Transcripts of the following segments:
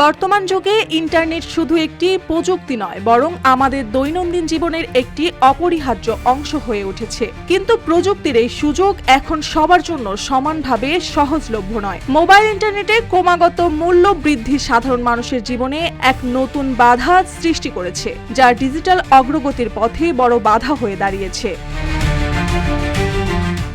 বর্তমান যুগে ইন্টারনেট শুধু একটি প্রযুক্তি নয়, বরং আমাদের দৈনন্দিন জীবনের একটি অপরিহার্য অংশ হয়ে উঠেছে। কিন্তু প্রযুক্তির এই সুযোগ এখন সবার জন্য সমানভাবে সহজলভ্য নয়। মোবাইল ইন্টারনেটে ক্রমাগত মূল্য বৃদ্ধি সাধারণ মানুষের জীবনে এক নতুন বাধা সৃষ্টি করেছে, যা ডিজিটাল অগ্রগতির পথে বড় বাধা হয়ে দাঁড়িয়েছে।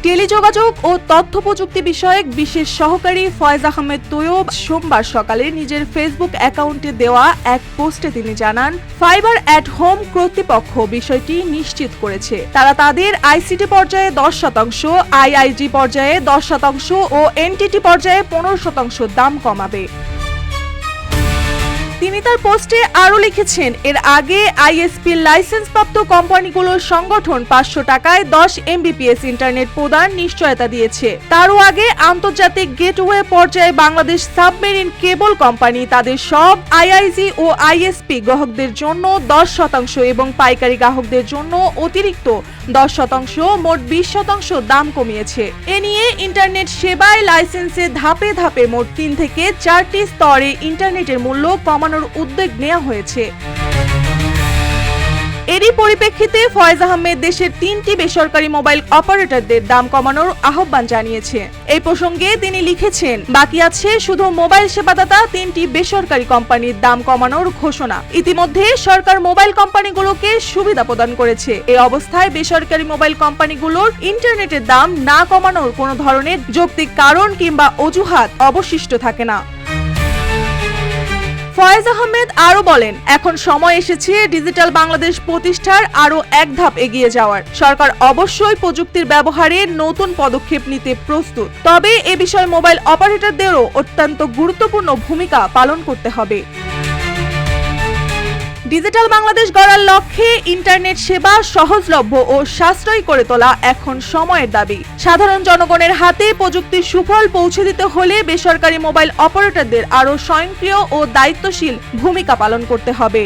টেলিযোগাযোগ ও তথ্য প্রযুক্তি বিষয়ক বিশেষ সহকারী ফয়েজ আহমেদ তৈয়ব সোমবার সকালে নিজের ফেসবুক অ্যাকাউন্টে দেওয়া এক পোস্টে তিনি জানান, ফাইবার অ্যাট হোম কর্তৃপক্ষ বিষয়টি নিশ্চিত করেছে। তারা তাদের আইসিটি পর্যায়ে 10%, আইআইজি পর্যায়ে 10% ও এনটিটি পর্যায়ে 15% দাম কমাবে। তিনি তার পোস্টে আরও লিখেছেন, এর আগে আইএসপি লাইসেন্সপ্রাপ্ত কোম্পানিগুলোর সংগঠন 500 টাকায় 10 Mbps ইন্টারনেট প্রদান নিশ্চয়তা দিয়েছে। তারও আগে আন্তর্জাতিক গেটওয়ে পর্যায়ে বাংলাদেশ সাবমেরিন কেবল কোম্পানি তাদের সব আইআইজি ও আইএসপি গ্রাহকদের জন্য 10% এবং পাইকারি গ্রাহকদের জন্য অতিরিক্ত 10%, মোট 20% দাম কমিয়েছে। এ নিয়ে ইন্টারনেট সেবায় লাইসেন্সে ধাপে ধাপে মোট 3 থেকে 4টি স্তরে ইন্টারনেটের মূল্য কমানোর উদ্যোগ নেওয়া হয়েছে। এরই পরিপ্রেক্ষিতে ফয়েজ আহমেদ দেশের 3টি বেসরকারি মোবাইল অপারেটরদের দাম কমানোর আহ্বান জানিয়েছে। এই প্রসঙ্গে তিনি লিখেছেন, বাকি আছে শুধু মোবাইল সেবাদাতা 3টি বেসরকারি কোম্পানির দাম কমানোর ঘোষণা। ইতিমধ্যে সরকার মোবাইল কোম্পানিগুলোকে সুবিধা প্রদান করেছে। এই অবস্থায় বেসরকারি মোবাইল কোম্পানিগুলোর ইন্টারনেটের দাম না কমানোর কোনো ধরনের যৌক্তিক কারণ কিংবা অজুহাত অবশিষ্ট থাকে না। ফয়েজ আহমেদ আরো বলেন, এখন সময় এসেছে ডিজিটাল বাংলাদেশ প্রতিষ্ঠার আরো এক ধাপ এগিয়ে যাওয়ার। সরকার অবশ্যই প্রযুক্তির ব্যবহারে নতুন পদক্ষেপ নিতে প্রস্তুত, তবে এ বিষয়ে মোবাইল অপারেটরদেরও অত্যন্ত গুরুত্বপূর্ণ ভূমিকা পালন করতে হবে। ডিজিটাল বাংলাদেশ গড়ার লক্ষ্যে ইন্টারনেট সেবা সহজলভ্য ও সাশ্রয়ী করে তোলা এখন সময়ের দাবি। সাধারণ জনগণের হাতে প্রযুক্তির সুফল পৌঁছে দিতে হলে বেসরকারি মোবাইল অপারেটরদের আরও স্বয়ংক্রিয় ও দায়িত্বশীল ভূমিকা পালন করতে হবে।